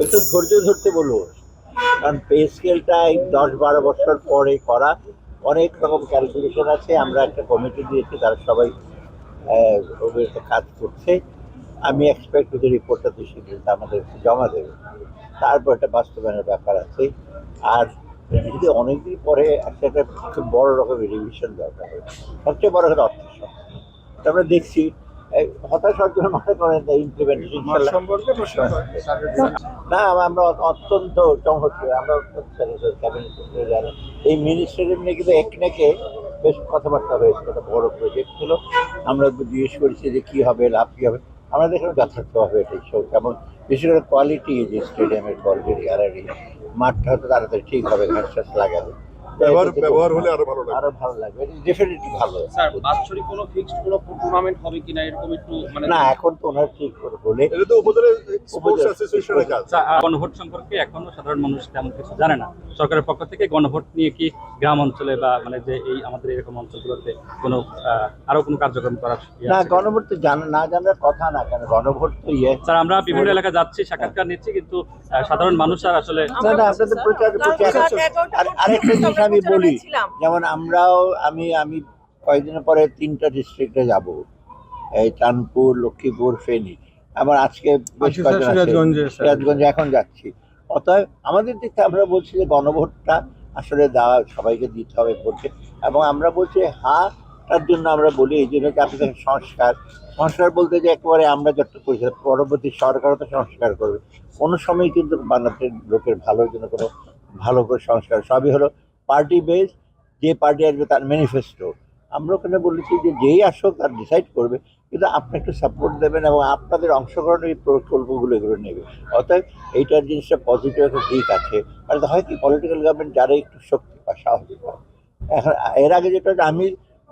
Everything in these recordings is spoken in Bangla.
একটু ধৈর্য ধরতে বলবো, কারণ পে স্কেলটা এই 10-12 বছর পরে করা, অনেক রকম ক্যালকুলেশন আছে। আমরা একটা কমিটি দিয়েছি, তারা সবাই ওদের একটা কাজ করছে। আমি এক্সপেক্ট করছি রিপোর্টটা তো শীঘ্রই আমাদের জমা দেবে, তারপর একটা বাস্তবায়নের ব্যাপার আছে। আর যদি অনেকদিন পরে একটা খুব বড় রকমের রিভিশন দরকার হয়, সবচেয়ে বড় কথা অর্থ সংস্থান। আমরা দেখছি হতাশার জন্য মনে করেন ইমপ্লিমেন্টেশন না, আমরা অত্যন্ত চমৎকার। আমরা ক্যাবিনেট এই মিনিস্টারের নিয়ে কিন্তু একনেকে বেশ কথাবার্তা হয়েছে, একটা বড় প্রজেক্ট ছিল। আমরা জিজ্ঞেস করেছি যে কী হবে, লাভ কী হবে। আমরা দেখলাম যথার্থভাবে এটাই সব, যেমন বিশেষ করে কোয়ালিটি, যে স্টেডিয়ামের কোয়ালিটি আর মাঠটা হয়তো তাড়াতাড়ি ঠিক হবে, ঘাস টাস লাগাবে, ব্যবহার হলে আরো ভালো লাগবে। ডেফিনেটলি ভালো। স্যার, বাৎসরিক কোনো ফিক্সড কোনো টুর্নামেন্ট হবে কিনা এরকম একটু না, এখন তো ওনার ঠিক করে বলে এটা তো উপজেলা স্পোর্টস অ্যাসোসিয়েশনের কাজ। গণভোট সম্পর্কে এখনো সাধারণ মানুষ তেমন কিছু জানে না। সরকারের পক্ষ থেকে গণভোট নিয়ে কি গ্রাম অঞ্চলে বা মানে যে এই আমাদের এরকম অঞ্চলগুলোতে কোনো আরো কোনো কার্যক্রম করার না, গণভোট তো না জানার কথা না, কেন গণভোট তো স্যার আমরা বিভিন্ন এলাকা যাচ্ছি, সাক্ষাৎকার নিচ্ছি, কিন্তু সাধারণ মানুষ আর আসলে না না, আপনাদের প্রচার আরেকটা জিনিস আমি বলি, যেমন আমি কয়েকদিন পরে 3টা ডিস্ট্রিক্টে যাব, এই চাঁদপুর, লক্ষ্মীপুর, ফেনী। আবার আজকে বেশ কয়েকজন সিরাজগঞ্জে এখন যাচ্ছি। অতএব আমাদের দিক থেকে আমরা বলছি যে গণভোটটা আসলে দেওয়া সবাইকে দিতে হবে ভোটে, এবং আমরা বলছি হ্যাঁ, তার জন্য আমরা বলি এই জন্য যে আপনাদের সংস্কার বলতে যে একেবারে আমরা যত করেছি, পরবর্তী সরকারও তো সংস্কার করবে। কোনো সময় কিন্তু বাংলাদেশের লোকের ভালোর জন্য কোনো ভালো করে সংস্কার, সবই হলো পার্টি বেস। যে পার্টি আসবে তার ম্যানিফেস্টো। আমরা ওখানে বলেছি যে যেই আসুক তার ডিসাইড করবে, কিন্তু আপনি একটু সাপোর্ট দেবেন এবং আপনাদের অংশগ্রহণ এই প্রকল্পগুলো এগুলো নেবে। অর্থাৎ এইটার জিনিসটা পজিটিভ একটা দিক আছে। আর হয় কি, পলিটিক্যাল গভর্নমেন্ট যারা একটু শক্তি পায়, সাহসী পায়। এখন এর আগে যেটা আমি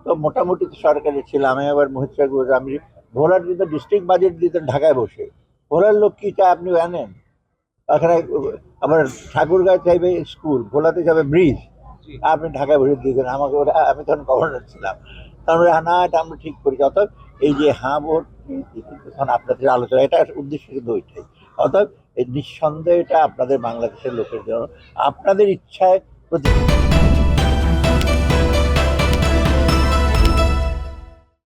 তো মোটামুটি সরকারে ছিলাম, আমি আবার মহিষা আমি ভোলার কিন্তু ডিস্ট্রিক্ট বাজেট দিতে ঢাকায় বসে। ভোলার লোক কী চায় আপনি জানেন? এখানে আবার ঠাকুরগাঁও চাইবে স্কুল, ভোলাতে যাবে ব্রিজ, আপনি ঢাকায় বসে দিয়েছেন আমাকে। আমি তখন গভর্নর ছিলাম, তারপরে না এটা আমরা ঠিক করি। অর্থাৎ এই যে হ্যাঁ ভোট, তখন আপনাদের আলোচনা, এটা উদ্দেশ্য কিন্তু ওইটাই। অর্থাৎ এই নিঃসন্দেহে এটা আপনাদের বাংলাদেশের লোকের জন্য আপনাদের ইচ্ছায় প্রতি